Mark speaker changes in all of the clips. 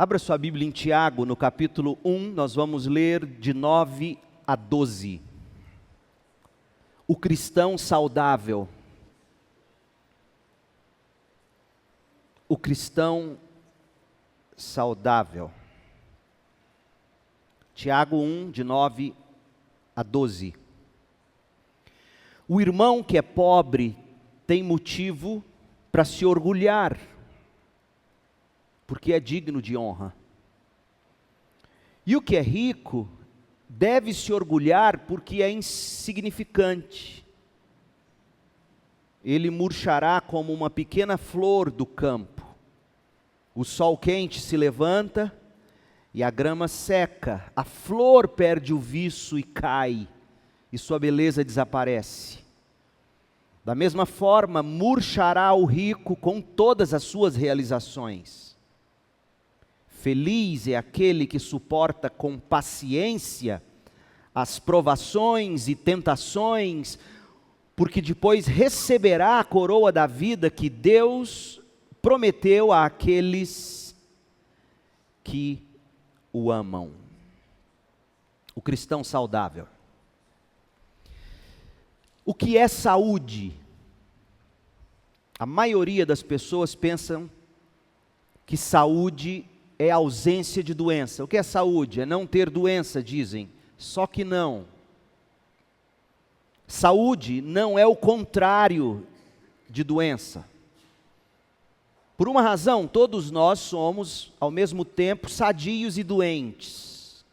Speaker 1: Abra sua Bíblia em Tiago, no capítulo 1, nós vamos ler de 9 a 12. O cristão saudável. O cristão saudável. Tiago 1, de 9 a 12. O irmão que é pobre tem motivo para se orgulhar, porque é digno de honra. E o que é rico deve se orgulhar porque é insignificante. Ele murchará como uma pequena flor do campo. O sol quente se levanta e a grama seca. A flor perde o viço e cai, e sua beleza desaparece. Da mesma forma, murchará o rico com todas as suas realizações. Feliz é aquele que suporta com paciência as provações e tentações, porque depois receberá a coroa da vida que Deus prometeu àqueles que o amam. O cristão saudável. O que é saúde? A maioria das pessoas pensam que saúde é ausência de doença. O que é saúde? É não ter doença, dizem. Só que não. Saúde não é o contrário de doença. Por uma razão, todos nós somos, ao mesmo tempo, sadios e doentes.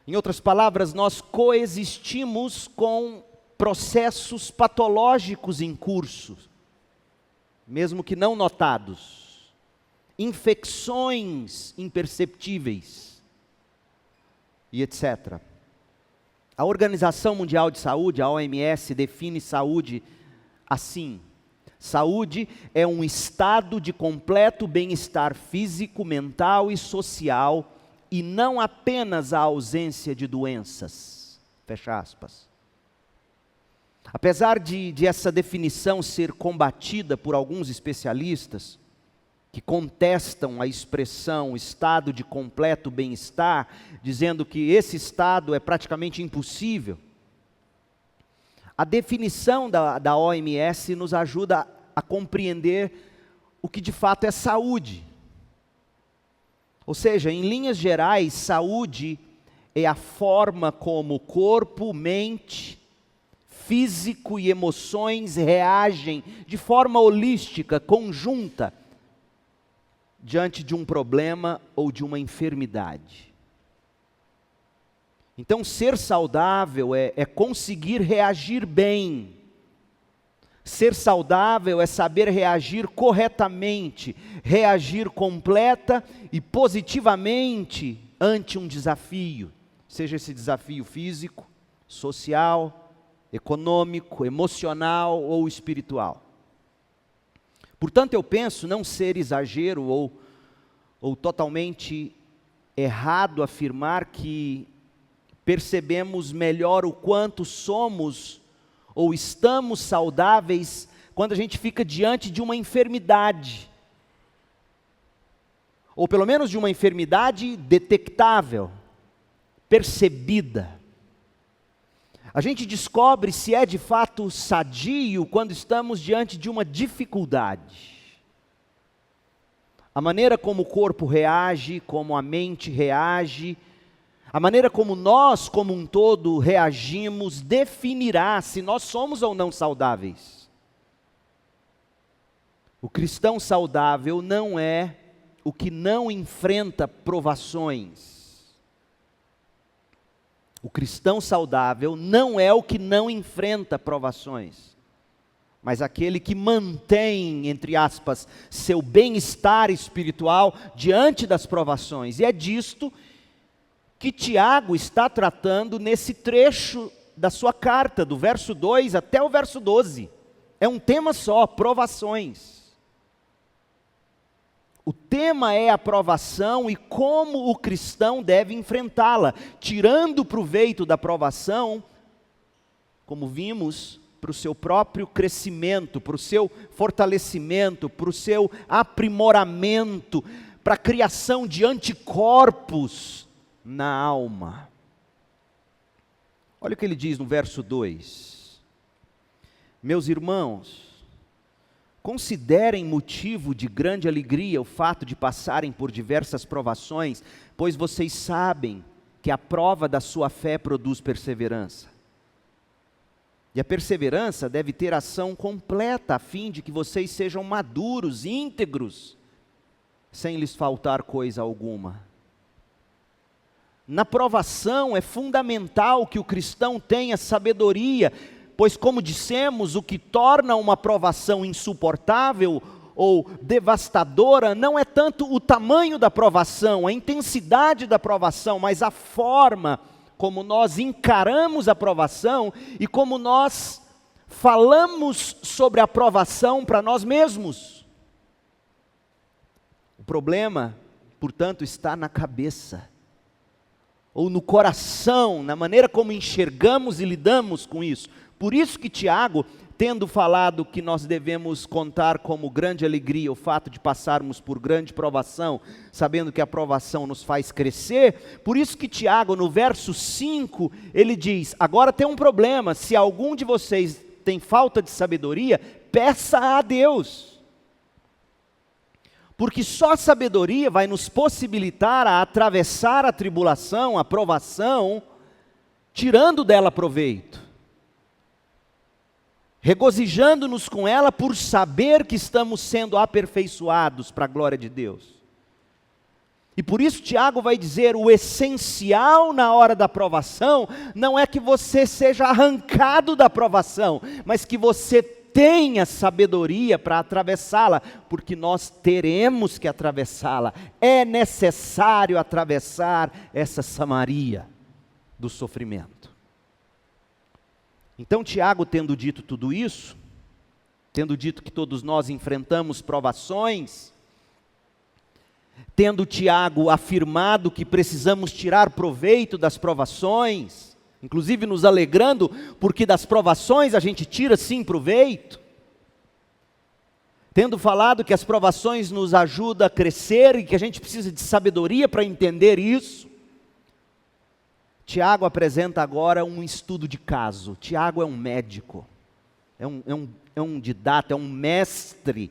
Speaker 1: Em outras palavras, nós coexistimos com processos patológicos em curso, mesmo que não notados, infecções imperceptíveis e etc. A Organização Mundial de Saúde, a OMS, define saúde assim: saúde é um estado de completo bem-estar físico, mental e social, e não apenas a ausência de doenças. Fecha aspas. Apesar de essa definição ser combatida por alguns especialistas, que contestam a expressão estado de completo bem-estar, dizendo que esse estado é praticamente impossível, a definição da OMS nos ajuda a compreender o que de fato é saúde. Ou seja, em linhas gerais, saúde é a forma como o corpo, mente, físico e emoções reagem de forma holística, conjunta, diante de um problema ou de uma enfermidade. Então, ser saudável é conseguir reagir bem. Ser saudável é saber reagir corretamente, reagir completa e positivamente ante um desafio, seja esse desafio físico, social, econômico, emocional ou espiritual. Portanto, eu penso não ser exagero ou totalmente errado afirmar que percebemos melhor o quanto somos ou estamos saudáveis quando a gente fica diante de uma enfermidade, ou pelo menos de uma enfermidade detectável, percebida. A gente descobre se é de fato sadio quando estamos diante de uma dificuldade. A maneira como o corpo reage, como a mente reage, a maneira como nós, como um todo, reagimos, definirá se nós somos ou não saudáveis. O cristão saudável não é o que não enfrenta provações. O cristão saudável não é o que não enfrenta provações, mas aquele que mantém, entre aspas, seu bem-estar espiritual diante das provações. E é disto que Tiago está tratando nesse trecho da sua carta, do verso 2 até o verso 12. É um tema só, provações. O tema é a provação e como o cristão deve enfrentá-la, tirando proveito da provação, como vimos, para o seu próprio crescimento, para o seu fortalecimento, para o seu aprimoramento, para a criação de anticorpos na alma. Olha o que ele diz no verso 2. Meus irmãos, considerem motivo de grande alegria o fato de passarem por diversas provações, pois vocês sabem que a prova da sua fé produz perseverança. E a perseverança deve ter ação completa, a fim de que vocês sejam maduros, íntegros, sem lhes faltar coisa alguma. Na provação é fundamental que o cristão tenha sabedoria, pois, como dissemos, o que torna uma provação insuportável ou devastadora não é tanto o tamanho da provação, a intensidade da provação, mas a forma como nós encaramos a provação e como nós falamos sobre a provação para nós mesmos. O problema, portanto, está na cabeça, ou no coração, na maneira como enxergamos e lidamos com isso. Por isso que Tiago, tendo falado que nós devemos contar como grande alegria o fato de passarmos por grande provação, sabendo que a provação nos faz crescer, por isso que Tiago, no verso 5, ele diz: agora tem um problema, se algum de vocês tem falta de sabedoria, peça a Deus. Porque só a sabedoria vai nos possibilitar a atravessar a tribulação, a provação, tirando dela proveito, regozijando-nos com ela por saber que estamos sendo aperfeiçoados para a glória de Deus. E por isso Tiago vai dizer, o essencial na hora da provação, não é que você seja arrancado da provação, mas que você tenha sabedoria para atravessá-la, porque nós teremos que atravessá-la, é necessário atravessar essa Samaria do sofrimento. Então Tiago, tendo dito tudo isso, tendo dito que todos nós enfrentamos provações, tendo Tiago afirmado que precisamos tirar proveito das provações, inclusive nos alegrando, porque das provações a gente tira sim proveito, tendo falado que as provações nos ajudam a crescer e que a gente precisa de sabedoria para entender isso, Tiago apresenta agora um estudo de caso. Tiago é um médico, é um didata, é um mestre.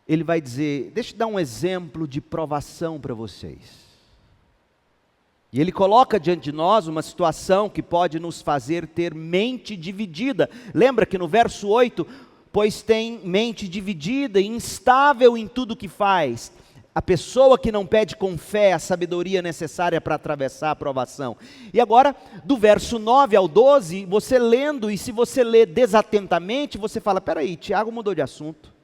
Speaker 1: Ele vai dizer, deixa eu dar um exemplo de provação para vocês. E ele coloca diante de nós uma situação que pode nos fazer ter mente dividida. Lembra que no verso 8, pois tem mente dividida e instável em tudo que faz. A pessoa que não pede com fé a sabedoria necessária para atravessar a provação. E agora, do verso 9 ao 12, você lendo, e se você lê desatentamente, você fala, peraí, Tiago mudou de assunto.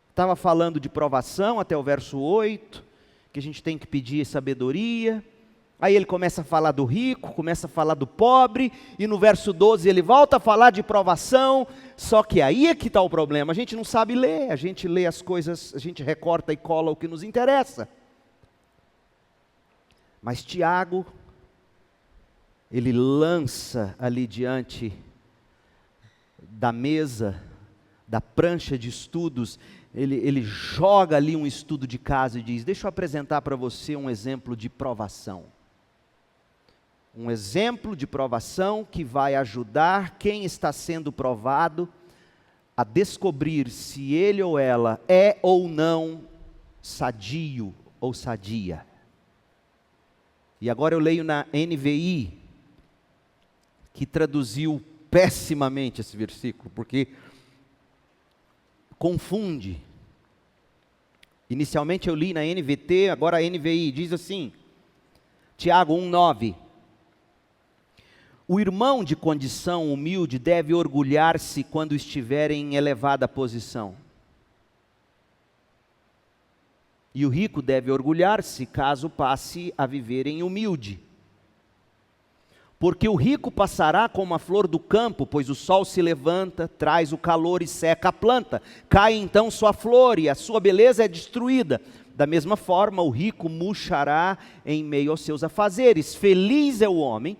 Speaker 1: Estava falando de provação até o verso 8, que a gente tem que pedir sabedoria. Aí ele começa a falar do rico, começa a falar do pobre, e no verso 12 ele volta a falar de provação, só que aí é que está o problema, a gente não sabe ler, a gente lê as coisas, a gente recorta e cola o que nos interessa. Mas Tiago, ele lança ali diante da mesa, da prancha de estudos, ele joga ali um estudo de caso e diz, deixa eu apresentar para você um exemplo de provação. Um exemplo de provação que vai ajudar quem está sendo provado a descobrir se ele ou ela é ou não sadio ou sadia. E agora eu leio na NVI, que traduziu pessimamente esse versículo, porque confunde. Inicialmente eu li na NVT, agora a NVI diz assim, Tiago 1,9. O irmão de condição humilde deve orgulhar-se quando estiver em elevada posição. E o rico deve orgulhar-se caso passe a viver em humilde. Porque o rico passará como a flor do campo, pois o sol se levanta, traz o calor e seca a planta. Cai então sua flor e a sua beleza é destruída. Da mesma forma, o rico murchará em meio aos seus afazeres. Feliz é o homem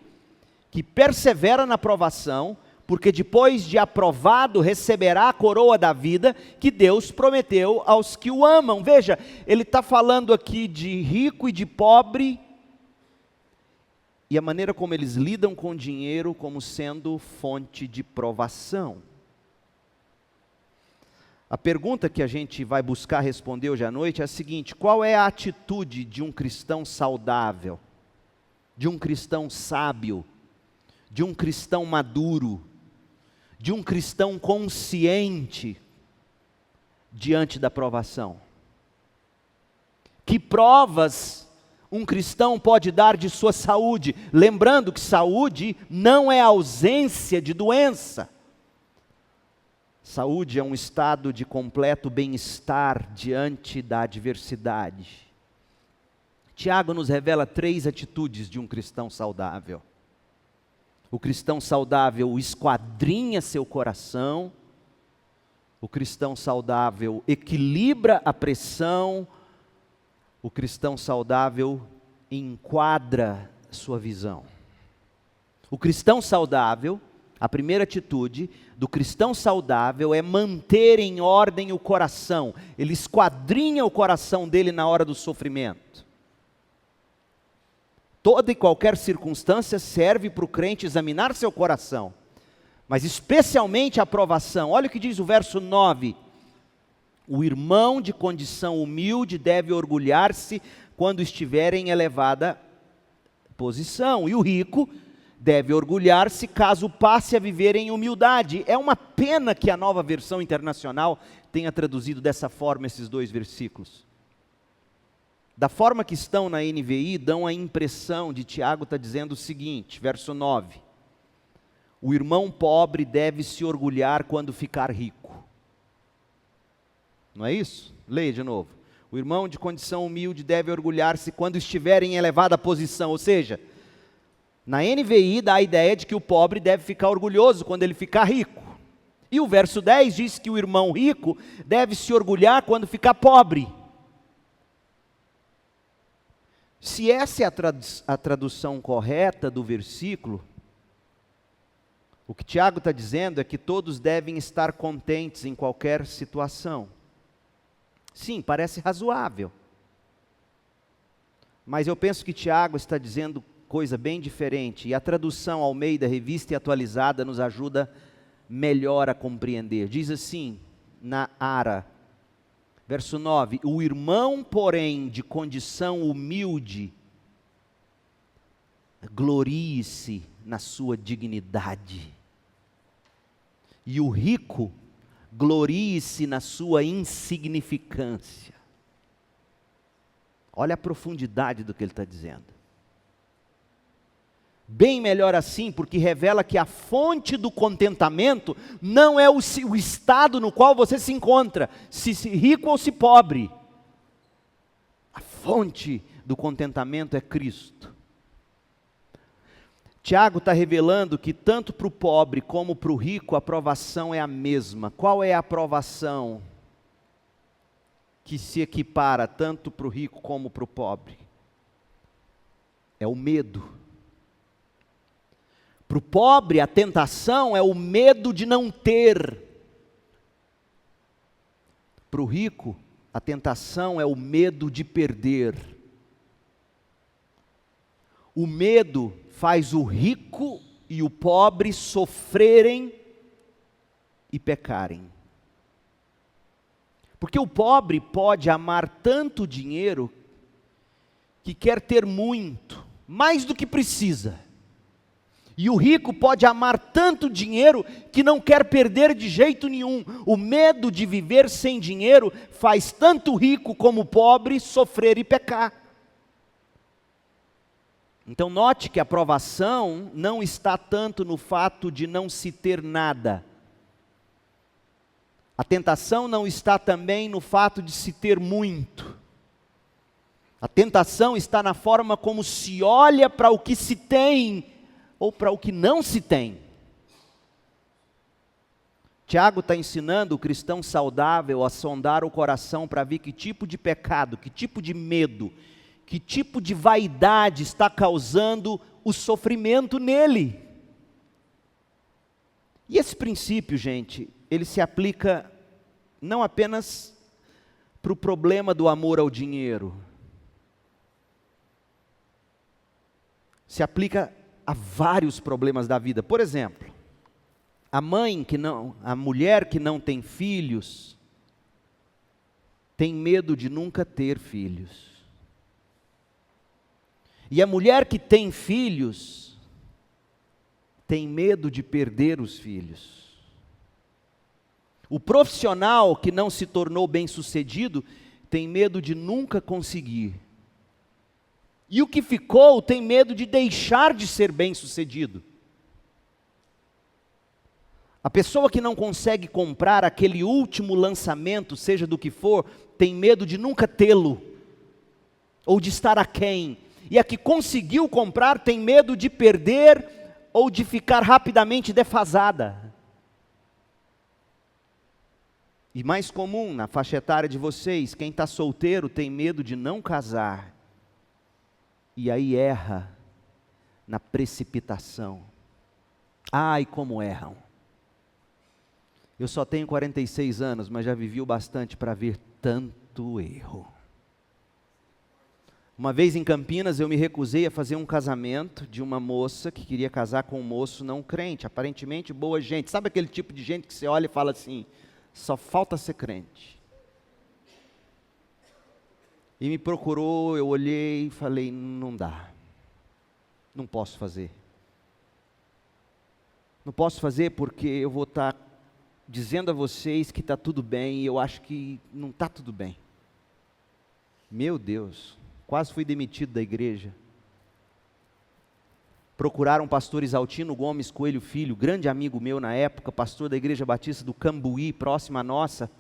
Speaker 1: que persevera na provação, porque depois de aprovado receberá a coroa da vida que Deus prometeu aos que o amam. Veja, ele está falando aqui de rico e de pobre, e a maneira como eles lidam com o dinheiro como sendo fonte de provação. A pergunta que a gente vai buscar responder hoje à noite é a seguinte: qual é a atitude de um cristão saudável, de um cristão sábio, de um cristão maduro, de um cristão consciente diante da provação? Que provas um cristão pode dar de sua saúde? Lembrando que saúde não é ausência de doença. Saúde é um estado de completo bem-estar diante da adversidade. Tiago nos revela 3 atitudes de um cristão saudável. O cristão saudável esquadrinha seu coração, o cristão saudável equilibra a pressão, o cristão saudável enquadra sua visão. O cristão saudável, a primeira atitude do cristão saudável é manter em ordem o coração. Ele esquadrinha o coração dele na hora do sofrimento. Toda e qualquer circunstância serve para o crente examinar seu coração, mas especialmente a provação. Olha o que diz o verso 9: o irmão de condição humilde deve orgulhar-se quando estiver em elevada posição, e o rico deve orgulhar-se caso passe a viver em humildade. É uma pena que a Nova Versão Internacional tenha traduzido dessa forma esses 2 versículos. Da forma que estão na NVI, dão a impressão de Tiago está dizendo o seguinte, verso 9: o irmão pobre deve se orgulhar quando ficar rico. Não é isso? Leia de novo. O irmão de condição humilde deve orgulhar-se quando estiver em elevada posição. Ou seja, na NVI dá a ideia de que o pobre deve ficar orgulhoso quando ele ficar rico. E o verso 10 diz que o irmão rico deve se orgulhar quando ficar pobre. Se essa é a tradução correta do versículo, o que Tiago está dizendo é que todos devem estar contentes em qualquer situação. Sim, parece razoável. Mas eu penso que Tiago está dizendo coisa bem diferente, e a tradução Almeida, Revista e Atualizada, nos ajuda melhor a compreender. Diz assim, na Ara, verso 9: o irmão, porém, de condição humilde, glorie-se na sua dignidade, e o rico, glorie-se na sua insignificância. Olha a profundidade do que ele está dizendo. Bem melhor assim, porque revela que a fonte do contentamento não é o estado no qual você se encontra, se rico ou se pobre. A fonte do contentamento é Cristo. Tiago está revelando que tanto para o pobre como para o rico a provação é a mesma. Qual é a provação que se equipara tanto para o rico como para o pobre? É o medo. Para o pobre, a tentação é o medo de não ter. Para o rico, a tentação é o medo de perder. O medo faz o rico e o pobre sofrerem e pecarem. Porque o pobre pode amar tanto dinheiro que quer ter muito, mais do que precisa. E o rico pode amar tanto dinheiro que não quer perder de jeito nenhum. O medo de viver sem dinheiro faz tanto o rico como o pobre sofrer e pecar. Então note que a provação não está tanto no fato de não se ter nada. A tentação não está também no fato de se ter muito. A tentação está na forma como se olha para o que se tem ou para o que não se tem. Tiago está ensinando o cristão saudável a sondar o coração para ver que tipo de pecado, que tipo de medo, que tipo de vaidade está causando o sofrimento nele. E esse princípio, gente, ele se aplica não apenas para o problema do amor ao dinheiro, se aplica a vários problemas da vida. Por exemplo, a mulher que não tem filhos, tem medo de nunca ter filhos. E a mulher que tem filhos, tem medo de perder os filhos. O profissional que não se tornou bem-sucedido, tem medo de nunca conseguir. E o que ficou tem medo de deixar de ser bem-sucedido. A pessoa que não consegue comprar aquele último lançamento, seja do que for, tem medo de nunca tê-lo, ou de estar aquém. E a que conseguiu comprar tem medo de perder, ou de ficar rapidamente defasada. E mais comum na faixa etária de vocês, quem está solteiro tem medo de não casar. E aí erra na precipitação. Ai, como erram. Eu só tenho 46 anos, mas já vivi o bastante para ver tanto erro. Uma vez em Campinas, eu me recusei a fazer um casamento de uma moça que queria casar com um moço não crente, aparentemente boa gente. Sabe aquele tipo de gente que você olha e fala assim, só falta ser crente. E me procurou, eu olhei e falei, não dá, não posso fazer. Não posso fazer porque eu vou estar dizendo a vocês que está tudo bem e eu acho que não está tudo bem. Meu Deus, quase fui demitido da igreja. Procuraram o pastor Isaltino Gomes Coelho Filho, grande amigo meu na época, pastor da Igreja Batista do Cambuí, próxima à nossa.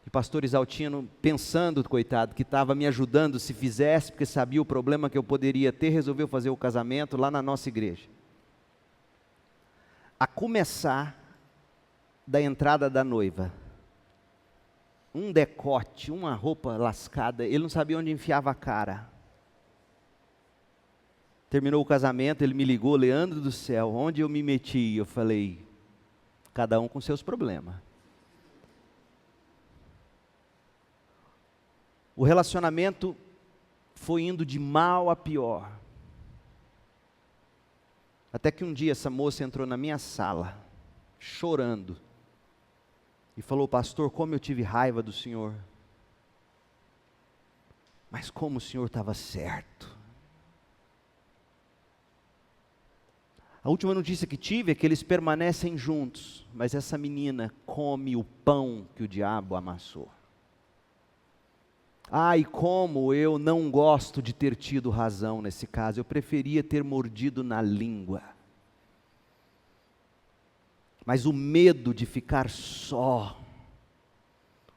Speaker 1: E pastor Isaltino, pensando, coitado, que estava me ajudando se fizesse, porque sabia o problema que eu poderia ter, resolveu fazer o casamento lá na nossa igreja. A começar da entrada da noiva, um decote, uma roupa lascada, ele não sabia onde enfiava a cara. Terminou o casamento, ele me ligou, Leandro do céu, onde eu me meti? Eu falei, cada um com seus problemas. O relacionamento foi indo de mal a pior. Até que um dia essa moça entrou na minha sala, chorando, e falou, pastor, como eu tive raiva do senhor. Mas como o senhor estava certo. A última notícia que tive é que eles permanecem juntos, mas essa menina come o pão que o diabo amassou. Ai, como eu não gosto de ter tido razão nesse caso, eu preferia ter mordido na língua. Mas o medo de ficar só,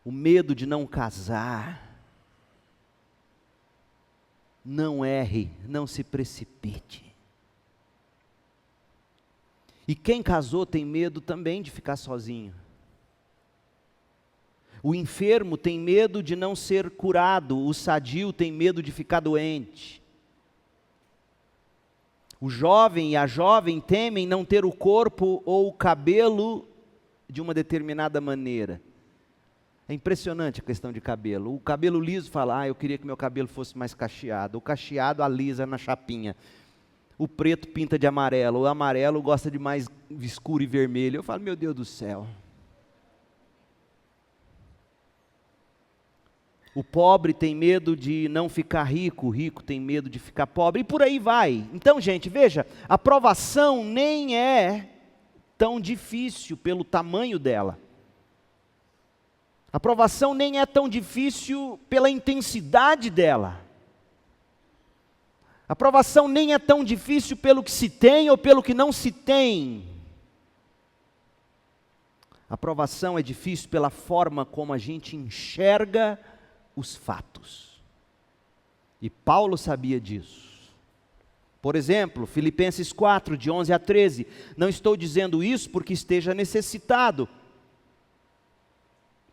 Speaker 1: o medo de não casar, não erre, não se precipite. E quem casou tem medo também de ficar sozinho. O enfermo tem medo de não ser curado, o sadio tem medo de ficar doente. O jovem e a jovem temem não ter o corpo ou o cabelo de uma determinada maneira. É impressionante a questão de cabelo. O cabelo liso fala, eu queria que meu cabelo fosse mais cacheado. O cacheado alisa na chapinha. O preto pinta de amarelo. O amarelo gosta de mais escuro e vermelho. Eu falo, meu Deus do céu. O pobre tem medo de não ficar rico, o rico tem medo de ficar pobre, e por aí vai. Então, gente, veja, a provação nem é tão difícil pelo tamanho dela. A provação nem é tão difícil pela intensidade dela. A provação nem é tão difícil pelo que se tem ou pelo que não se tem. A provação é difícil pela forma como a gente enxerga os fatos. E Paulo sabia disso. Por exemplo, Filipenses 4, de 11 a 13. Não estou dizendo isso porque esteja necessitado,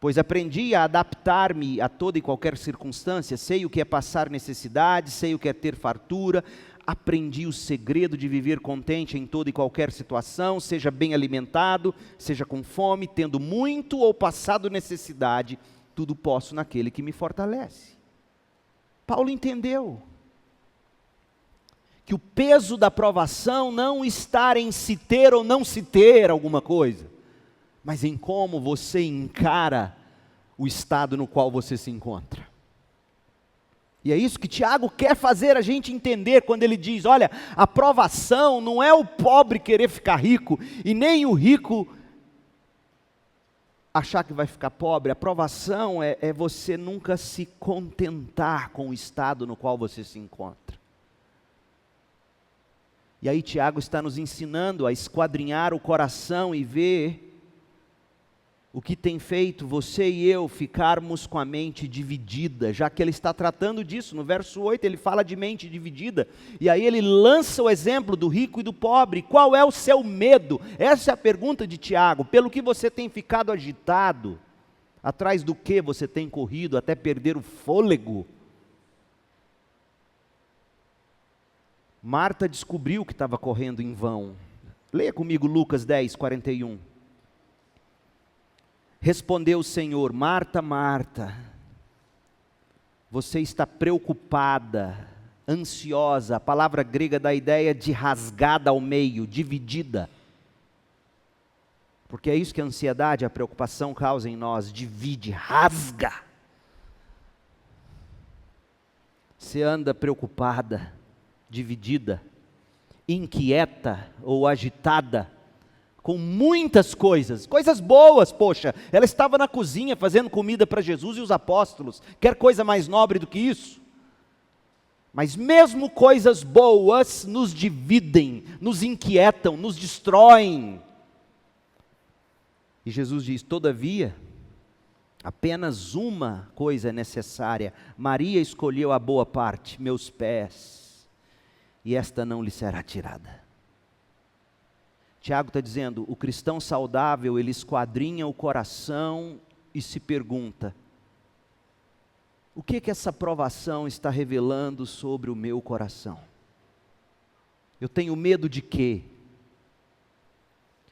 Speaker 1: pois aprendi a adaptar-me a toda e qualquer circunstância. Sei o que é passar necessidade, sei o que é ter fartura. aprendi o segredo de viver contente em toda e qualquer situação, seja bem alimentado, seja com fome, tendo muito ou passado necessidade, tudo posso naquele que me fortalece. Paulo entendeu que o peso da provação não está em se ter ou não se ter alguma coisa, mas em como você encara o estado no qual você se encontra. E é isso que Tiago quer fazer a gente entender quando ele diz, olha, a provação não é o pobre querer ficar rico, e nem o rico achar que vai ficar pobre. A provação é você nunca se contentar com o estado no qual você se encontra. E aí Tiago está nos ensinando a esquadrinhar o coração e ver o que tem feito você e eu ficarmos com a mente dividida, já que ele está tratando disso. No verso 8 ele fala de mente dividida, e aí ele lança o exemplo do rico e do pobre. Qual é o seu medo? Essa é a pergunta de Tiago. Pelo que você tem ficado agitado? Atrás do que você tem corrido até perder o fôlego? Marta descobriu que estava correndo em vão. Leia comigo Lucas 10, 41. Respondeu o Senhor, Marta, Marta, você está preocupada, ansiosa. A palavra grega dá a ideia de rasgada ao meio, dividida. Porque é isso que a ansiedade, a preocupação causa em nós, divide, rasga. Você anda preocupada, dividida, inquieta ou agitada, com muitas coisas boas, poxa, ela estava na cozinha fazendo comida para Jesus e os apóstolos, quer coisa mais nobre do que isso? Mas mesmo coisas boas nos dividem, nos inquietam, nos destroem. E Jesus diz, todavia, apenas uma coisa é necessária, Maria escolheu a boa parte, meus pés, e esta não lhe será tirada. Tiago está dizendo, o cristão saudável, ele esquadrinha o coração e se pergunta, o que essa provação está revelando sobre o meu coração? Eu tenho medo de quê?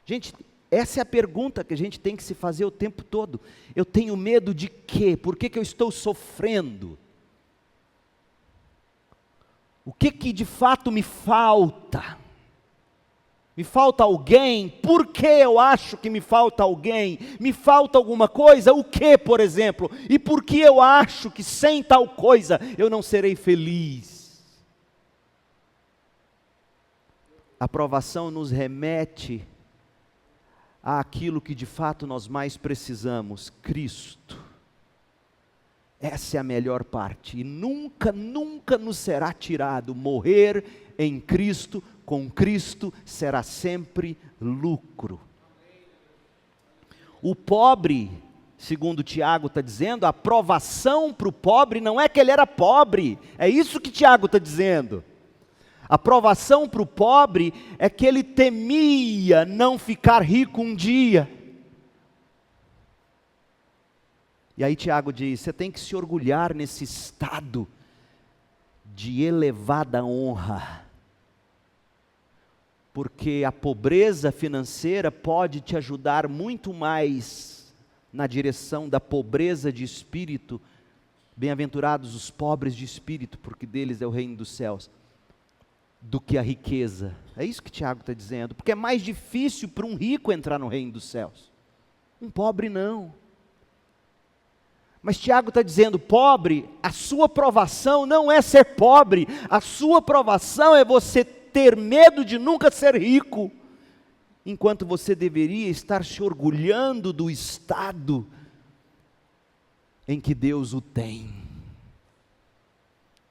Speaker 1: Gente, essa é a pergunta que a gente tem que se fazer o tempo todo. Eu tenho medo de quê? Por que eu estou sofrendo? O que de fato me falta? Me falta alguém? Por que eu acho que me falta alguém? Me falta alguma coisa? O que, por exemplo? E por que eu acho que sem tal coisa eu não serei feliz? A provação nos remete àquilo que de fato nós mais precisamos, Cristo. Essa é a melhor parte, e nunca nos será tirado. Morrer em Cristo, com Cristo, será sempre lucro. O pobre, segundo Tiago está dizendo, a provação para o pobre não é que ele era pobre, é isso que Tiago está dizendo. A provação para o pobre é que ele temia não ficar rico um dia. E aí Tiago diz, você tem que se orgulhar nesse estado de elevada honra, porque a pobreza financeira pode te ajudar muito mais na direção da pobreza de espírito. Bem-aventurados os pobres de espírito, porque deles é o reino dos céus, do que a riqueza. É isso que Tiago está dizendo, porque é mais difícil para um rico entrar no reino dos céus, um pobre não. Mas Tiago está dizendo, pobre, a sua provação não é ser pobre, a sua provação é você ter medo de nunca ser rico, enquanto você deveria estar se orgulhando do estado em que Deus o tem.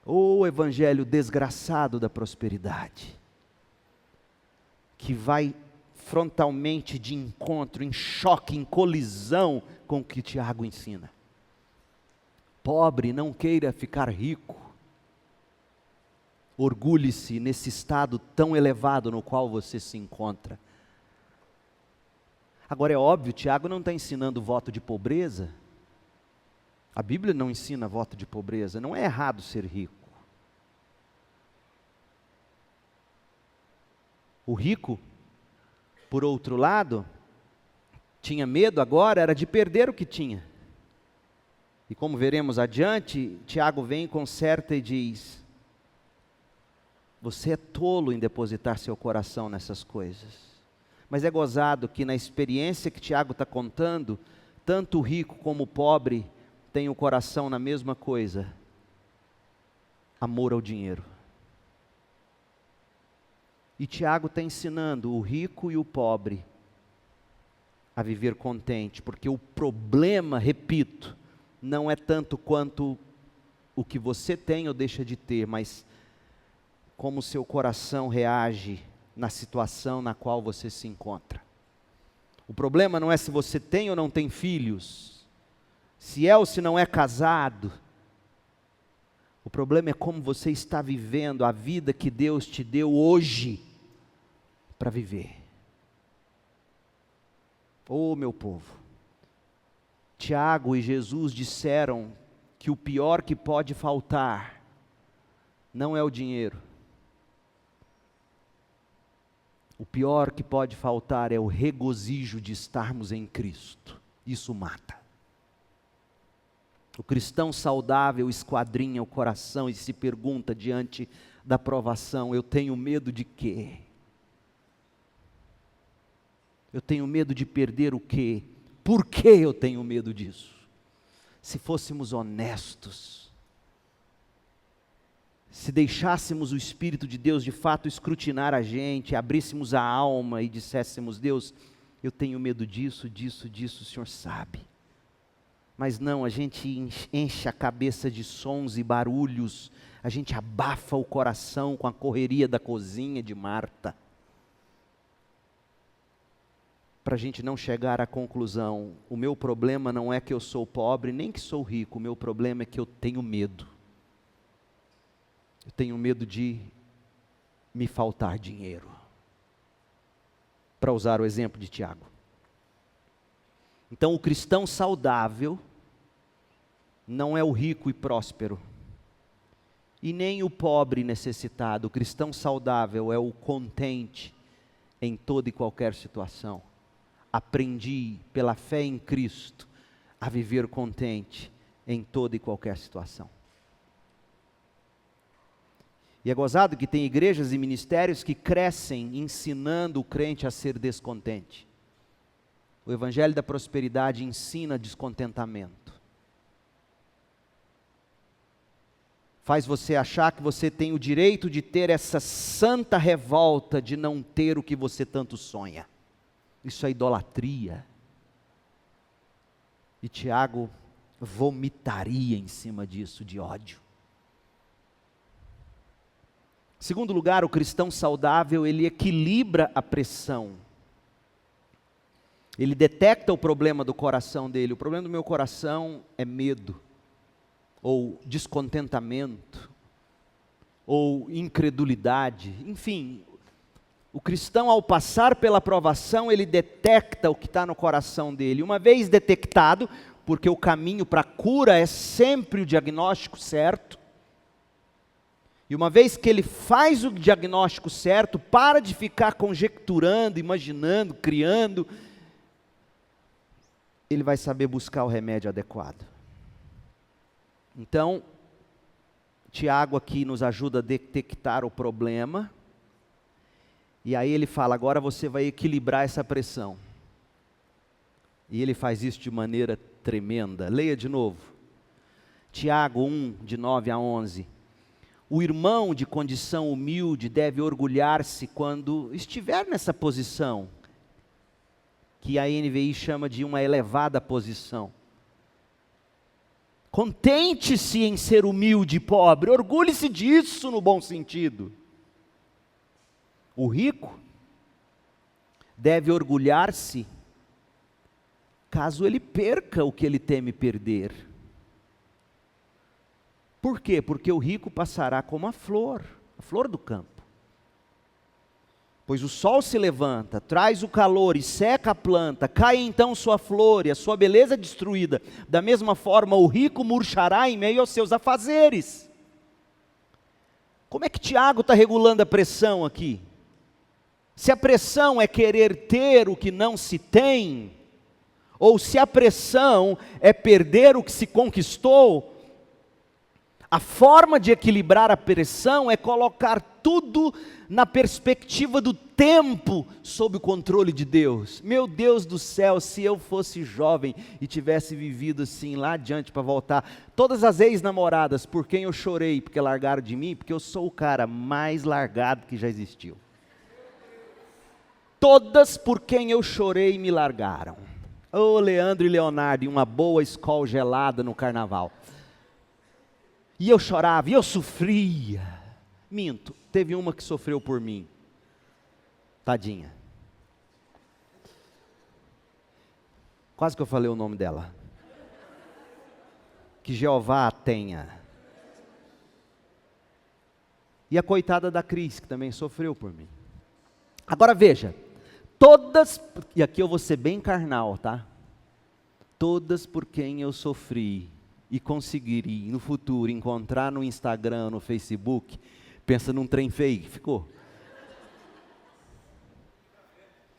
Speaker 1: O evangelho desgraçado da prosperidade, que vai frontalmente de encontro, em choque, em colisão com o que Tiago ensina. Pobre, não queira ficar rico. Orgulhe-se nesse estado tão elevado no qual você se encontra. Agora é óbvio, Tiago não está ensinando voto de pobreza. A Bíblia não ensina voto de pobreza. Não é errado ser rico. O rico, por outro lado, tinha medo agora era de perder o que tinha. E como veremos adiante, Tiago vem, conserta e diz: você é tolo em depositar seu coração nessas coisas. Mas é gozado que na experiência que Tiago está contando, tanto o rico como o pobre têm o coração na mesma coisa: amor ao dinheiro. E Tiago está ensinando o rico e o pobre a viver contente, porque o problema, repito, não é tanto quanto o que você tem ou deixa de ter, mas como o seu coração reage na situação na qual você se encontra. O problema não é se você tem ou não tem filhos, se é ou se não é casado. O problema é como você está vivendo a vida que Deus te deu hoje para viver. Oh, meu povo, Tiago e Jesus disseram que o pior que pode faltar não é o dinheiro. O pior que pode faltar é o regozijo de estarmos em Cristo. Isso mata. O cristão saudável esquadrinha o coração e se pergunta diante da provação: eu tenho medo de quê? Eu tenho medo de perder o quê? Por que eu tenho medo disso? Se fôssemos honestos, se deixássemos o Espírito de Deus de fato escrutinar a gente, abríssemos a alma e disséssemos: Deus, eu tenho medo disso, disso, disso, o Senhor sabe. Mas não, a gente enche a cabeça de sons e barulhos, a gente abafa o coração com a correria da cozinha de Marta, para a gente não chegar à conclusão: o meu problema não é que eu sou pobre, nem que sou rico, o meu problema é que eu tenho medo. Eu tenho medo de me faltar dinheiro. Para usar o exemplo de Tiago. Então o cristão saudável não é o rico e próspero, e nem o pobre necessitado. O cristão saudável é o contente em toda e qualquer situação. Aprendi pela fé em Cristo a viver contente em toda e qualquer situação. E é gozado que tem igrejas e ministérios que crescem ensinando o crente a ser descontente. O Evangelho da Prosperidade ensina descontentamento. Faz você achar que você tem o direito de ter essa santa revolta de não ter o que você tanto sonha. Isso é idolatria. E Tiago vomitaria em cima disso de ódio. Em segundo lugar, o cristão saudável, ele equilibra a pressão. Ele detecta o problema do coração dele. O problema do meu coração é medo, ou descontentamento, ou incredulidade. Enfim, o cristão, ao passar pela provação, ele detecta o que está no coração dele. Uma vez detectado, porque o caminho para a cura é sempre o diagnóstico certo, e uma vez que ele faz o diagnóstico certo, para de ficar conjecturando, imaginando, criando, ele vai saber buscar o remédio adequado. Então, Tiago aqui nos ajuda a detectar o problema, e aí ele fala: agora você vai equilibrar essa pressão. E ele faz isso de maneira tremenda. Leia de novo. Tiago 1, de 9 a 11. O irmão de condição humilde deve orgulhar-se quando estiver nessa posição, que a NVI chama de uma elevada posição. Contente-se em ser humilde e pobre, orgulhe-se disso no bom sentido. O rico deve orgulhar-se caso ele perca o que ele teme perder. Por quê? Porque o rico passará como a flor do campo. Pois o sol se levanta, traz o calor e seca a planta, cai então sua flor e a sua beleza é destruída. Da mesma forma, o rico murchará em meio aos seus afazeres. Como é que Tiago está regulando a pressão aqui? Se a pressão é querer ter o que não se tem, ou se a pressão é perder o que se conquistou, a forma de equilibrar a pressão é colocar tudo na perspectiva do tempo sob o controle de Deus. Meu Deus do céu, se eu fosse jovem e tivesse vivido assim lá adiante para voltar, todas as ex-namoradas por quem eu chorei porque largaram de mim, porque eu sou o cara mais largado que já existiu. Todas por quem eu chorei me largaram. Ô Leandro e Leonardo, e uma boa escola gelada no carnaval. E eu chorava, e eu sofria. Minto, teve uma que sofreu por mim. Tadinha. Quase que eu falei o nome dela. Que Jeová a tenha. E a coitada da Cris, que também sofreu por mim. Agora veja, todas, e aqui eu vou ser bem carnal, tá? Todas por quem eu sofri e conseguiria no futuro encontrar no Instagram, no Facebook, pensa num trem feio que ficou.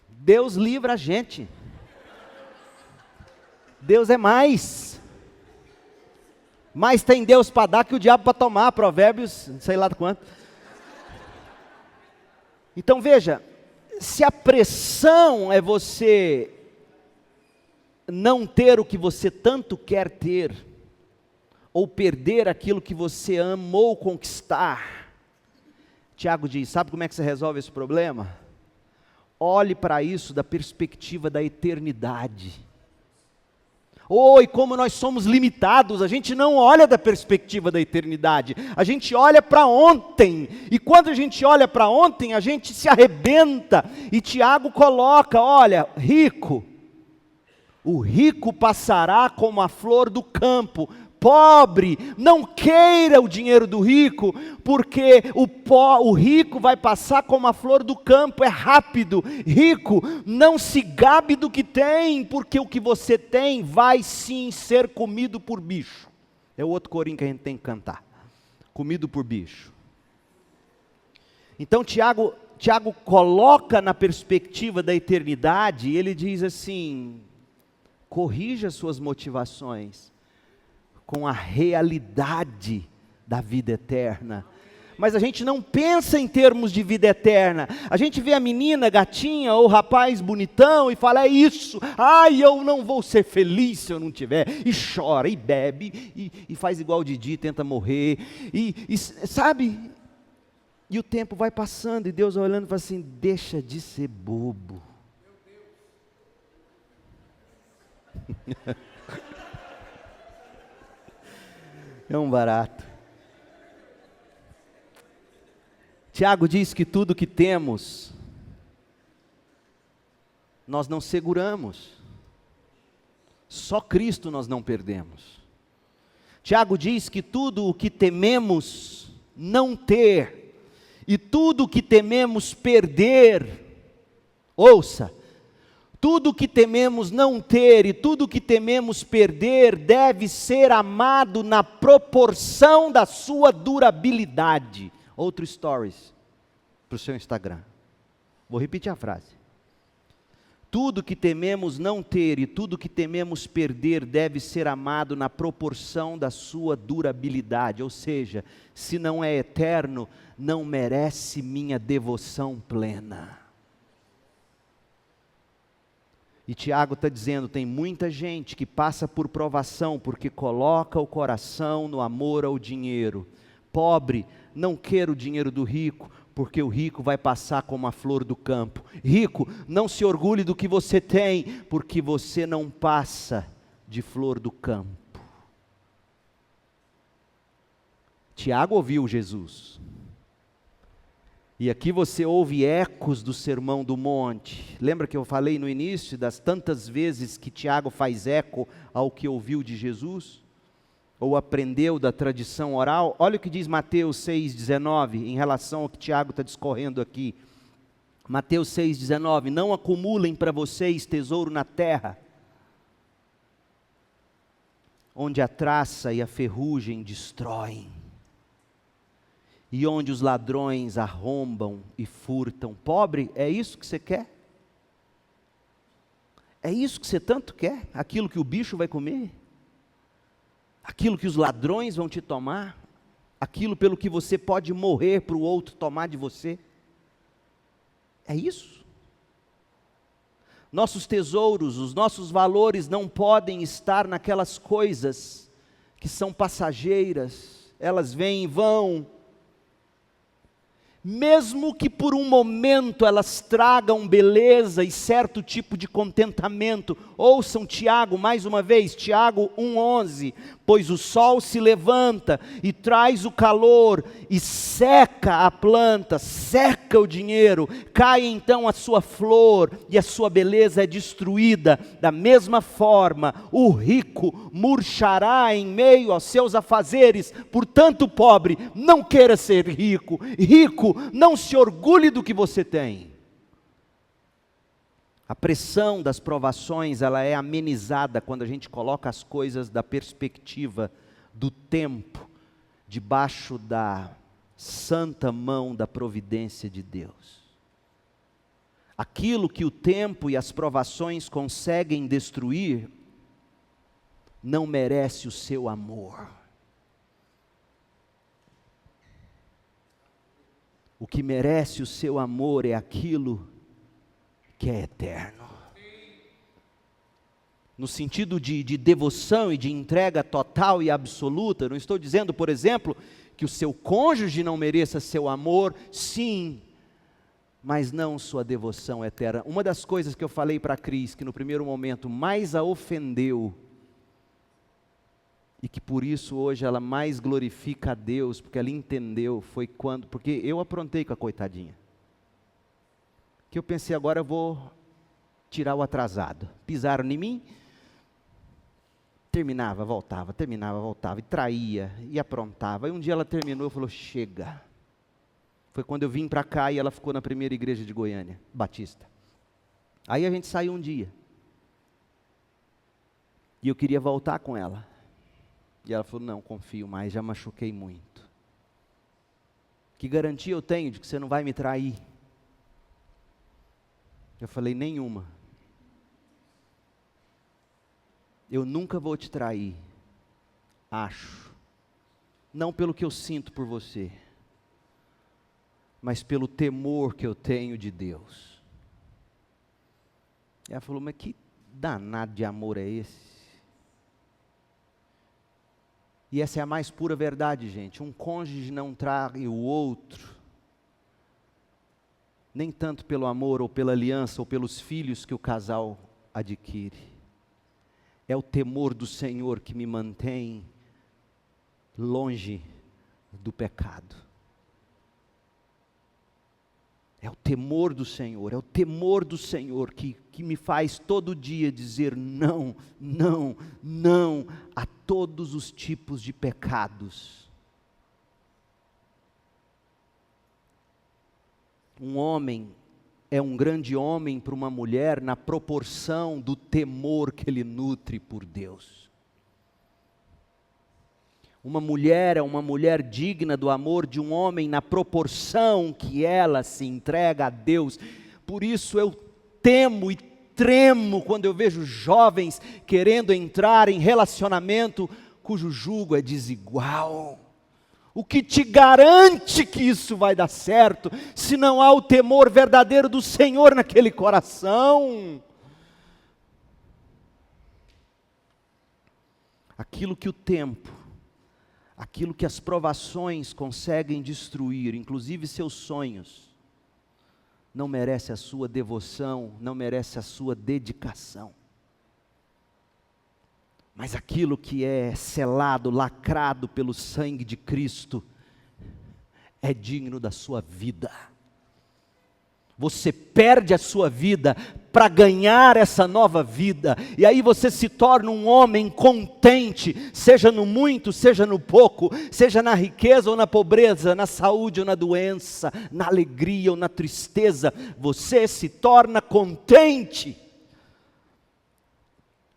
Speaker 1: Deus livra a gente. Deus é mais. Mais tem Deus para dar que o diabo para tomar, Provérbios, sei lá de quanto. Então veja, se a pressão é você não ter o que você tanto quer ter, ou perder aquilo que você amou conquistar, Tiago diz, sabe como é que você resolve esse problema? Olhe para isso da perspectiva da eternidade. E como nós somos limitados, a gente não olha da perspectiva da eternidade, a gente olha para ontem, e quando a gente olha para ontem, a gente se arrebenta, e Tiago coloca, olha, o rico passará como a flor do campo, pobre, não queira o dinheiro do rico, porque o rico vai passar como a flor do campo, é rápido. Rico, não se gabe do que tem, porque o que você tem vai sim ser comido por bicho. É o outro corinho que a gente tem que cantar, comido por bicho. Então Tiago coloca na perspectiva da eternidade, e ele diz assim, corrija suas motivações com a realidade da vida eterna. Mas a gente não pensa em termos de vida eterna. A gente vê a menina gatinha ou o rapaz bonitão e fala, é isso, eu não vou ser feliz se eu não tiver. E chora, e bebe, e faz igual o Didi, tenta morrer, sabe? E o tempo vai passando, e Deus vai olhando e fala assim, deixa de ser bobo. É um barato. Tiago diz que tudo que temos, nós não seguramos. Só Cristo nós não perdemos. Tiago diz que tudo o que tememos não ter, e tudo o que tememos perder, ouça, tudo que tememos não ter e tudo que tememos perder deve ser amado na proporção da sua durabilidade. Outro stories para o seu Instagram. Vou repetir a frase. Tudo que tememos não ter e tudo que tememos perder deve ser amado na proporção da sua durabilidade. Ou seja, se não é eterno, não merece minha devoção plena. E Tiago está dizendo, tem muita gente que passa por provação porque coloca o coração no amor ao dinheiro. Pobre, não queira o dinheiro do rico, porque o rico vai passar como a flor do campo. Rico, não se orgulhe do que você tem, porque você não passa de flor do campo. Tiago ouviu Jesus. E aqui você ouve ecos do Sermão do Monte. Lembra que eu falei no início das tantas vezes que Tiago faz eco ao que ouviu de Jesus? Ou aprendeu da tradição oral? Olha o que diz Mateus 6,19 em relação ao que Tiago está discorrendo aqui. Mateus 6,19, não acumulem para vocês tesouro na terra, onde a traça e a ferrugem destroem, e onde os ladrões arrombam e furtam. Pobre, é isso que você quer? É isso que você tanto quer? Aquilo que o bicho vai comer? Aquilo que os ladrões vão te tomar? Aquilo pelo que você pode morrer para o outro tomar de você? É isso? Nossos tesouros, os nossos valores não podem estar naquelas coisas que são passageiras, elas vêm e vão. Mesmo que por um momento elas tragam beleza e certo tipo de contentamento, ouçam Tiago mais uma vez, Tiago 1,11, pois o sol se levanta e traz o calor e seca a planta, seca o dinheiro, cai então a sua flor e a sua beleza é destruída. Da mesma forma, o rico murchará em meio aos seus afazeres. Portanto, pobre, não queira ser rico, rico, não se orgulhe do que você tem. A pressão das provações, ela é amenizada quando a gente coloca as coisas da perspectiva do tempo, debaixo da santa mão da providência de Deus. Aquilo que o tempo e as provações conseguem destruir, não merece o seu amor. O que merece o seu amor é aquilo que é eterno. No sentido de devoção e de entrega total e absoluta, não estou dizendo, por exemplo, que o seu cônjuge não mereça seu amor, sim, mas não sua devoção eterna. Uma das coisas que eu falei para a Cris, que no primeiro momento mais a ofendeu, e que por isso hoje ela mais glorifica a Deus, porque ela entendeu, foi quando, porque eu aprontei com a coitadinha, que eu pensei, agora eu vou tirar o atrasado. Pisaram em mim, terminava, voltava, e traía, e aprontava. Aí um dia ela terminou e falou, chega. Foi quando eu vim para cá e ela ficou na primeira igreja de Goiânia, Batista. Aí a gente saiu um dia, e eu queria voltar com ela. E ela falou, não, confio mais, já machuquei muito. Que garantia eu tenho de que você não vai me trair? Eu falei, nenhuma. Eu nunca vou te trair, acho. Não pelo que eu sinto por você, mas pelo temor que eu tenho de Deus. E ela falou, mas que danado de amor é esse? E essa é a mais pura verdade, gente. Um cônjuge não trai o outro, nem tanto pelo amor, ou pela aliança, ou pelos filhos que o casal adquire. É o temor do Senhor que me mantém longe do pecado. É o temor do Senhor, é o temor do Senhor que me faz todo dia dizer não, não, não a todos os tipos de pecados. Um homem é um grande homem para uma mulher na proporção do temor que ele nutre por Deus. Uma mulher é uma mulher digna do amor de um homem na proporção que ela se entrega a Deus. Por isso eu temo e tremo quando eu vejo jovens querendo entrar em relacionamento cujo jugo é desigual. O que te garante que isso vai dar certo, se não há o temor verdadeiro do Senhor naquele coração? Aquilo que o tempo, aquilo que as provações conseguem destruir, inclusive seus sonhos, não merece a sua devoção, não merece a sua dedicação. Mas aquilo que é selado, lacrado pelo sangue de Cristo, é digno da sua vida. Você perde a sua vida para ganhar essa nova vida, e aí você se torna um homem contente, seja no muito, seja no pouco, seja na riqueza ou na pobreza, na saúde ou na doença, na alegria ou na tristeza, você se torna contente.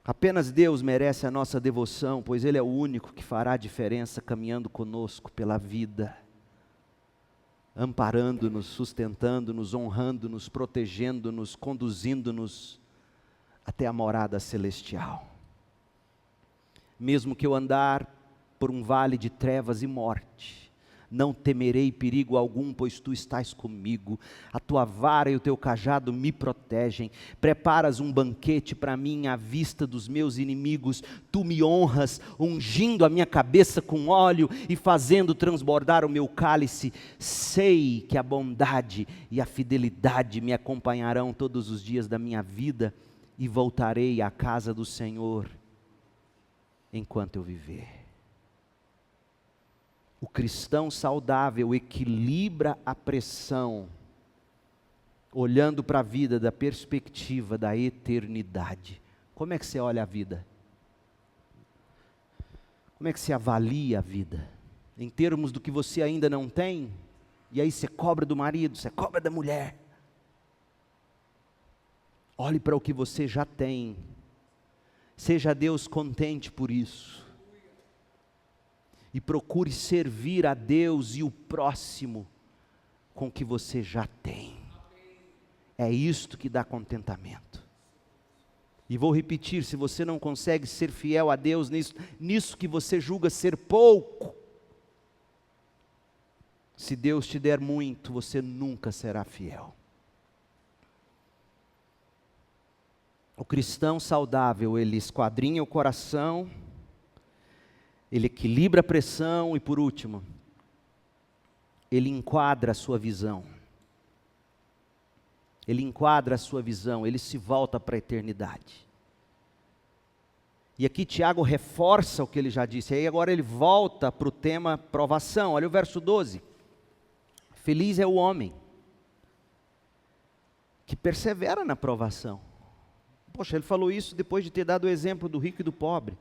Speaker 1: Apenas Deus merece a nossa devoção, pois Ele é o único que fará a diferença caminhando conosco pela vida. amparando-nos, sustentando-nos, honrando-nos, protegendo-nos, conduzindo-nos até a morada celestial. Mesmo que eu andar por um vale de trevas e morte, não temerei perigo algum, pois tu estás comigo. A tua vara e o teu cajado me protegem. Preparas um banquete para mim à vista dos meus inimigos. Tu me honras, ungindo a minha cabeça com óleo e fazendo transbordar o meu cálice. Sei que a bondade e a fidelidade me acompanharão todos os dias da minha vida e voltarei à casa do Senhor enquanto eu viver. O cristão saudável equilibra a pressão, olhando para a vida da perspectiva da eternidade. Como é que você olha a vida? Como é que você avalia a vida? Em termos do que você ainda não tem? E aí você cobra do marido, você cobra da mulher. Olhe para o que você já tem. Seja Deus contente por isso. E procure servir a Deus e o próximo com o que você já tem. É isto que dá contentamento. E vou repetir, se você não consegue ser fiel a Deus nisso que você julga ser pouco, se Deus te der muito, você nunca será fiel. O cristão saudável, ele esquadrinha o coração, ele equilibra a pressão e, por último, ele enquadra a sua visão. Ele enquadra a sua visão, ele se volta para a eternidade. E aqui Tiago reforça o que ele já disse, aí agora ele volta para o tema provação. Olha o verso 12. Feliz é o homem que persevera na provação. Poxa, ele falou isso depois de ter dado o exemplo do rico e do pobre.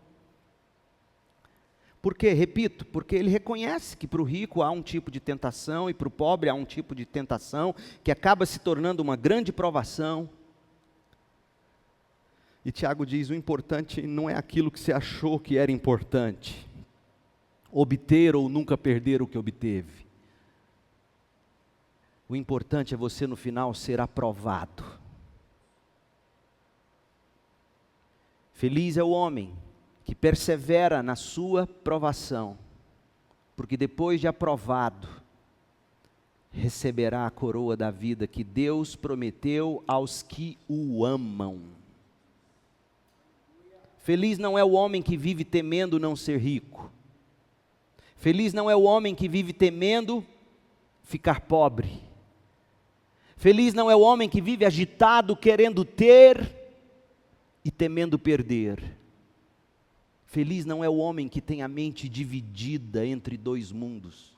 Speaker 1: Por quê? Repito, porque ele reconhece que para o rico há um tipo de tentação e para o pobre há um tipo de tentação que acaba se tornando uma grande provação. E Tiago diz, o importante não é aquilo que você achou que era importante, obter ou nunca perder o que obteve. O importante é você no final ser aprovado. Feliz é o homem que persevera na sua provação, porque depois de aprovado, receberá a coroa da vida que Deus prometeu aos que o amam. Feliz não é o homem que vive temendo não ser rico. Feliz não é o homem que vive temendo ficar pobre. Feliz não é o homem que vive agitado querendo ter e temendo perder. Feliz não é o homem que tem a mente dividida entre dois mundos.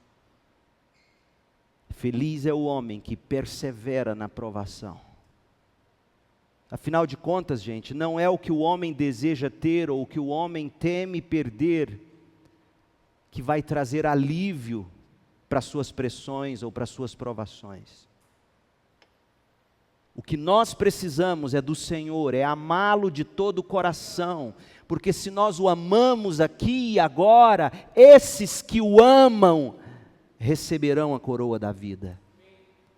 Speaker 1: Feliz é o homem que persevera na provação. Afinal de contas, gente, não é o que o homem deseja ter ou o que o homem teme perder que vai trazer alívio para suas pressões ou para suas provações. O que nós precisamos é do Senhor, é amá-lo de todo o coração, porque se nós o amamos aqui e agora, esses que o amam receberão a coroa da vida.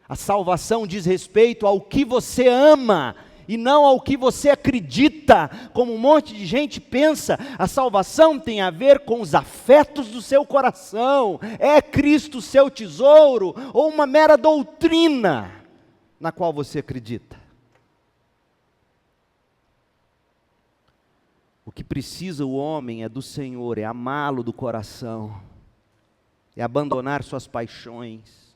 Speaker 1: A salvação diz respeito ao que você ama e não ao que você acredita, como um monte de gente pensa. A salvação tem a ver com os afetos do seu coração. É Cristo o seu tesouro ou uma mera doutrina na qual você acredita? O que precisa o homem é do Senhor, é amá-lo do coração, é abandonar suas paixões,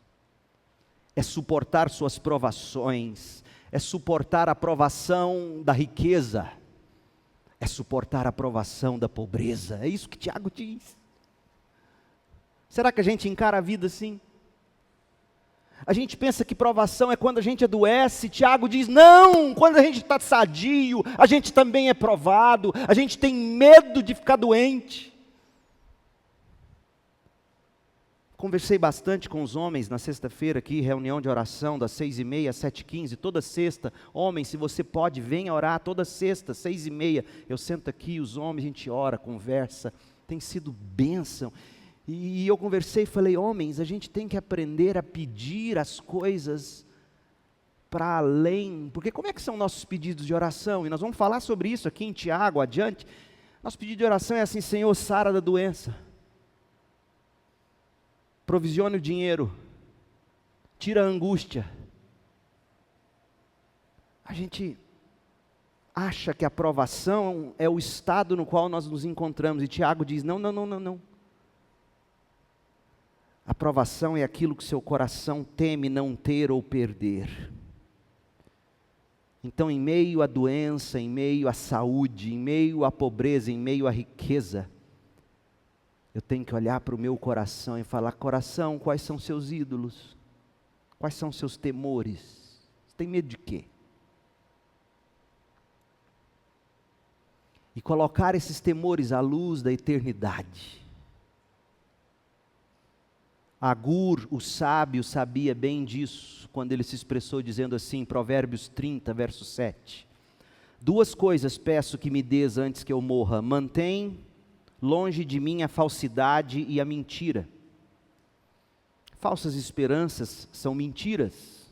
Speaker 1: é suportar suas provações, é suportar a provação da riqueza, é suportar a provação da pobreza. É isso que Tiago diz. Será que a gente encara a vida assim? A gente pensa que provação é quando a gente adoece. Tiago diz, não, quando a gente está sadio, a gente também é provado, a gente tem medo de ficar doente. Conversei bastante com os homens na sexta-feira aqui, reunião de oração das 6h30 às 7h15, toda sexta. Homens, se você pode, venha orar toda sexta, 6h30. Eu sento aqui, os homens, a gente ora, conversa, tem sido bênção. E eu conversei e falei, homens, a gente tem que aprender a pedir as coisas para além, porque como é que são nossos pedidos de oração? E nós vamos falar sobre isso aqui em Tiago, adiante. Nosso pedido de oração é assim: Senhor, sara da doença, provisione o dinheiro, tira a angústia. A gente acha que a provação é o estado no qual nós nos encontramos, e Tiago diz, não. A provação é aquilo que seu coração teme não ter ou perder. Então, em meio à doença, em meio à saúde, em meio à pobreza, em meio à riqueza, eu tenho que olhar para o meu coração e falar, coração, quais são seus ídolos? Quais são seus temores? Você tem medo de quê? E colocar esses temores à luz da eternidade. Agur, o sábio, sabia bem disso, quando ele se expressou dizendo assim, Provérbios 30, verso 7. 2 coisas peço que me dês antes que eu morra, mantém longe de mim a falsidade e a mentira. Falsas esperanças são mentiras.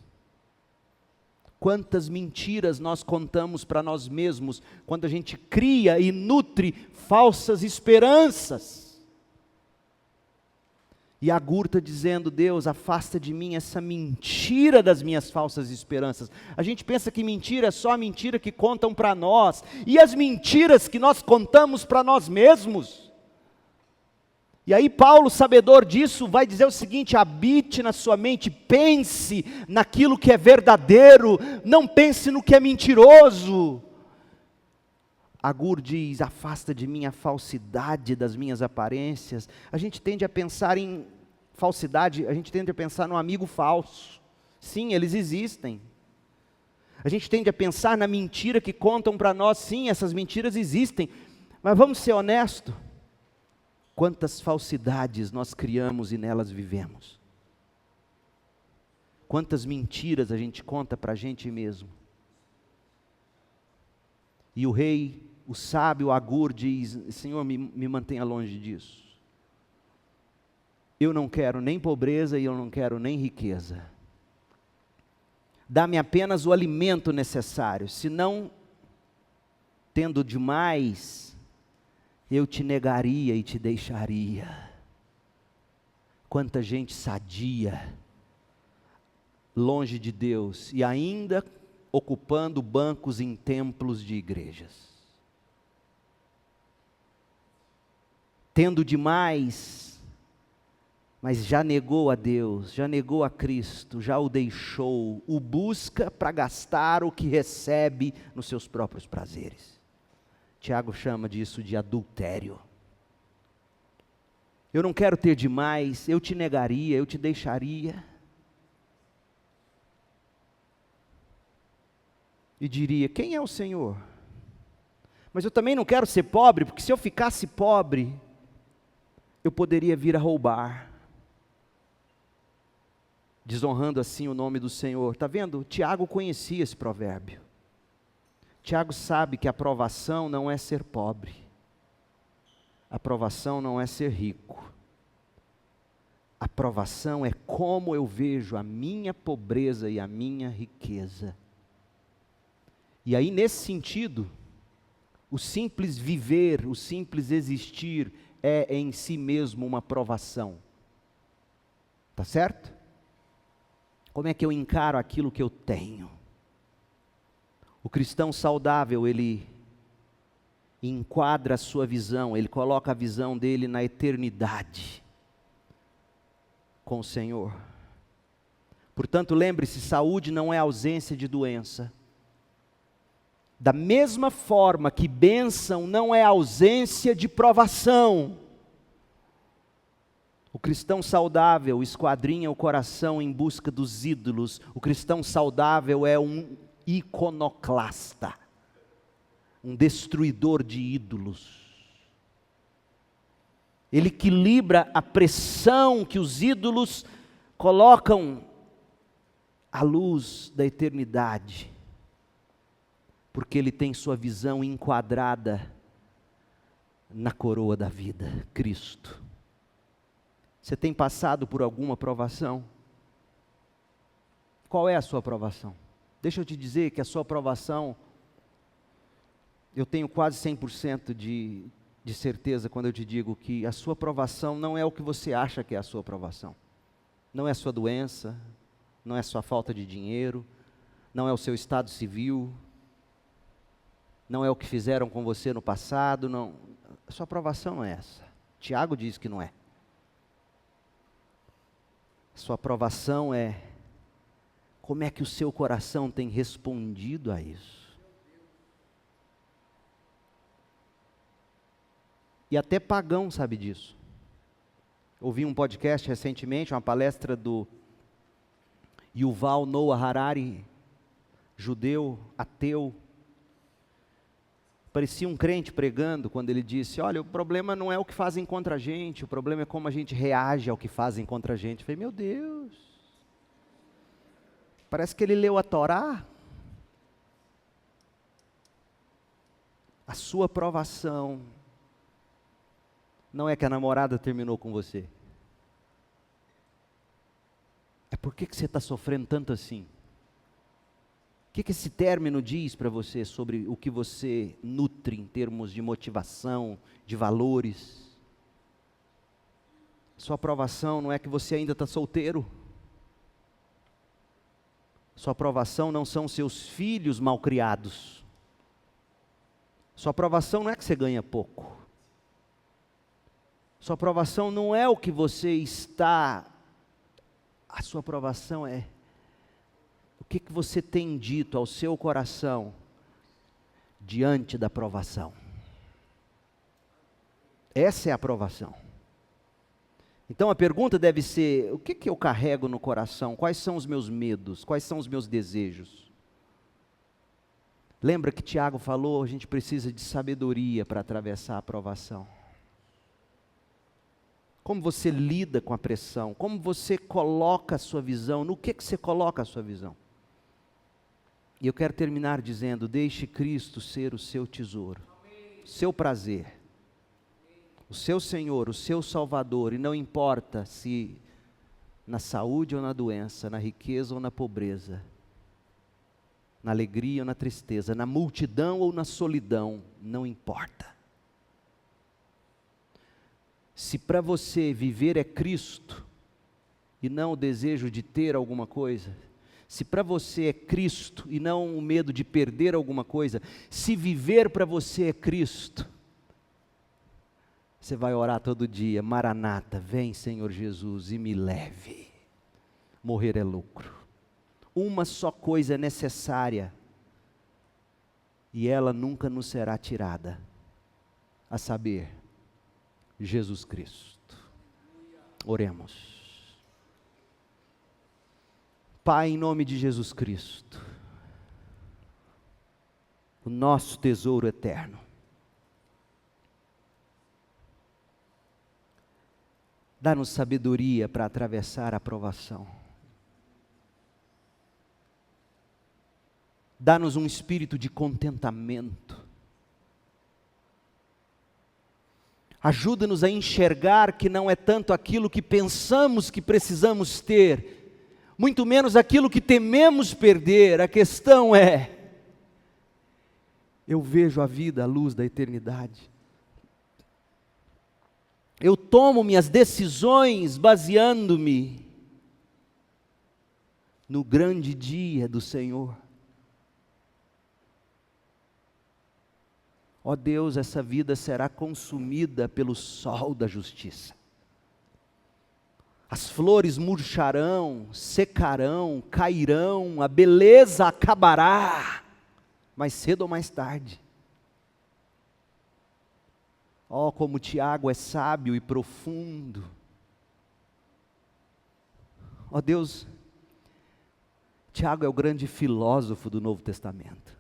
Speaker 1: Quantas mentiras nós contamos para nós mesmos, quando a gente cria e nutre falsas esperanças. E Agur está dizendo, Deus, afasta de mim essa mentira das minhas falsas esperanças. A gente pensa que mentira é só a mentira que contam para nós, e as mentiras que nós contamos para nós mesmos. E aí Paulo, sabedor disso, vai dizer o seguinte, habite na sua mente, pense naquilo que é verdadeiro, não pense no que é mentiroso. Agur diz, afasta de mim a falsidade das minhas aparências. A gente tende a pensar em falsidade, a gente tende a pensar no amigo falso. Sim, eles existem. A gente tende a pensar na mentira que contam para nós. Sim, essas mentiras existem. Mas vamos ser honestos. Quantas falsidades nós criamos e nelas vivemos? Quantas mentiras a gente conta para a gente mesmo? E o rei, o sábio Agur diz, Senhor, me mantenha longe disso. Eu não quero nem pobreza e eu não quero nem riqueza. Dá-me apenas o alimento necessário, senão, tendo demais, eu te negaria e te deixaria. Quanta gente sadia, longe de Deus, e ainda ocupando bancos em templos de igrejas. Tendo demais, mas já negou a Deus, já negou a Cristo, já o deixou, o busca para gastar o que recebe nos seus próprios prazeres. Tiago chama disso de adultério. Eu não quero ter demais, eu te negaria, eu te deixaria. E diria, quem é o Senhor? Mas eu também não quero ser pobre, porque se eu ficasse pobre, eu poderia vir a roubar, desonrando assim o nome do Senhor. Está vendo? Tiago conhecia esse provérbio. Tiago sabe que a provação não é ser pobre, a provação não é ser rico, a provação é como eu vejo a minha pobreza e a minha riqueza. E aí, nesse sentido, o simples viver, o simples existir, é em si mesmo uma provação. Tá certo? Como é que eu encaro aquilo que eu tenho? O cristão saudável, ele enquadra a sua visão, ele coloca a visão dele na eternidade com o Senhor. Portanto, lembre-se, saúde não é ausência de doença. Da mesma forma que bênção não é ausência de provação. O cristão saudável esquadrinha o coração em busca dos ídolos. O cristão saudável é um iconoclasta, um destruidor de ídolos. Ele equilibra a pressão que os ídolos colocam à luz da eternidade, porque ele tem sua visão enquadrada na coroa da vida, Cristo. Você tem passado por alguma provação? Qual é a sua provação? Deixa eu te dizer que a sua provação, eu tenho quase 100% de certeza quando eu te digo que a sua provação não é o que você acha que é a sua provação. Não é a sua doença, não é a sua falta de dinheiro, não é o seu estado civil, não é o que fizeram com você no passado, não. A sua provação não é essa. Tiago diz que não é. A sua provação é como é que o seu coração tem respondido a isso. E até pagão sabe disso. Ouvi um podcast recentemente, uma palestra do Yuval Noah Harari, judeu, ateu. Parecia um crente pregando quando ele disse, olha, o problema não é o que fazem contra a gente, o problema é como a gente reage ao que fazem contra a gente. Eu falei, meu Deus, parece que ele leu a Torá. A sua provação não é que a namorada terminou com você. É por que você está sofrendo tanto assim? O que esse término diz para você sobre o que você nutre em termos de motivação, de valores? Sua aprovação não é que você ainda está solteiro. Sua aprovação não são seus filhos mal criados. Sua aprovação não é que você ganha pouco. Sua aprovação não é o que você está. A sua aprovação é o que você tem dito ao seu coração diante da provação. Essa é a aprovação. Então a pergunta deve ser, o que eu carrego no coração? Quais são os meus medos? Quais são os meus desejos? Lembra que Tiago falou, a gente precisa de sabedoria para atravessar a provação. Como você lida com a pressão? Como você coloca a sua visão? No que você coloca a sua visão? E eu quero terminar dizendo, deixe Cristo ser o seu tesouro, o seu prazer, o seu Senhor, o seu Salvador, e não importa se na saúde ou na doença, na riqueza ou na pobreza, na alegria ou na tristeza, na multidão ou na solidão, não importa. Se para você viver é Cristo, e não o desejo de ter alguma coisa, se para você é Cristo e não o medo de perder alguma coisa, se viver para você é Cristo, você vai orar todo dia, Maranata, vem Senhor Jesus e me leve. Morrer é lucro. Uma só coisa é necessária, e ela nunca nos será tirada, a saber, Jesus Cristo. Oremos. Pai, em nome de Jesus Cristo, o nosso tesouro eterno, dá-nos sabedoria para atravessar a provação. Dá-nos um espírito de contentamento. Ajuda-nos a enxergar que não é tanto aquilo que pensamos que precisamos ter, muito menos aquilo que tememos perder. A questão é, eu vejo a vida à luz da eternidade. Eu tomo minhas decisões baseando-me no grande dia do Senhor. Ó Deus, essa vida será consumida pelo sol da justiça. As flores murcharão, secarão, cairão, a beleza acabará, mais cedo ou mais tarde. Ó, como Tiago é sábio e profundo. Ó Deus, Tiago é o grande filósofo do Novo Testamento.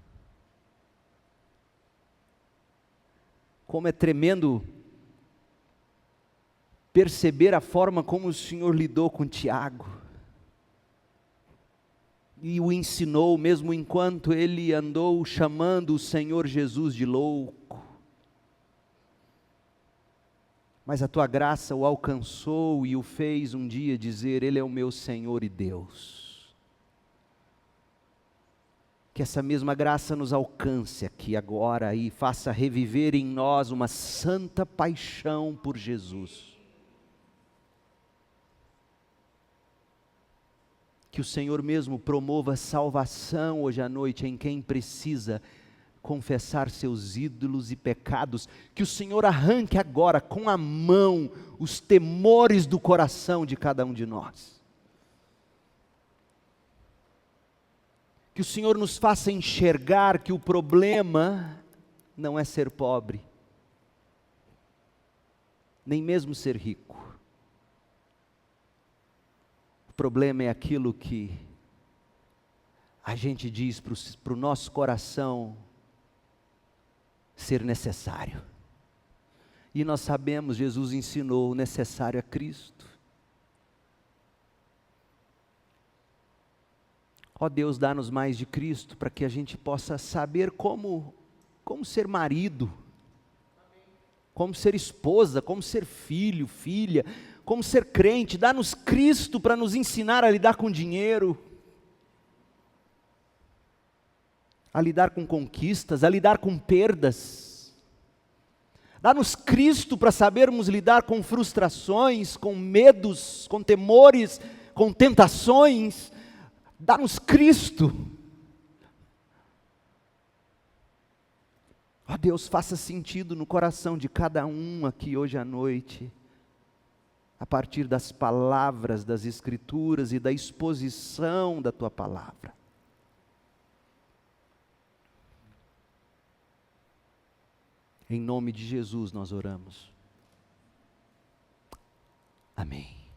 Speaker 1: Como é tremendo perceber a forma como o Senhor lidou com Tiago, e o ensinou, mesmo enquanto ele andou chamando o Senhor Jesus de louco. mas a tua graça o alcançou e o fez um dia dizer: Ele é o meu Senhor e Deus. Que essa mesma graça nos alcance aqui agora e faça reviver em nós uma santa paixão por Jesus. Que o Senhor mesmo promova salvação hoje à noite em quem precisa confessar seus ídolos e pecados. Que o Senhor arranque agora com a mão os temores do coração de cada um de nós. Que o Senhor nos faça enxergar que o problema não é ser pobre, nem mesmo ser rico. O problema é aquilo que a gente diz para o nosso coração ser necessário. E nós sabemos, Jesus ensinou, o necessário é Cristo. Ó Deus, dá-nos mais de Cristo, para que a gente possa saber como ser marido, como ser esposa, como ser filho, filha, como ser crente. Dá-nos Cristo para nos ensinar a lidar com dinheiro, a lidar com conquistas, a lidar com perdas. Dá-nos Cristo para sabermos lidar com frustrações, com medos, com temores, com tentações. Dá-nos Cristo. Ó Deus, faça sentido no coração de cada um aqui hoje à noite, a partir das palavras das Escrituras e da exposição da Tua Palavra. Em nome de Jesus nós oramos. Amém.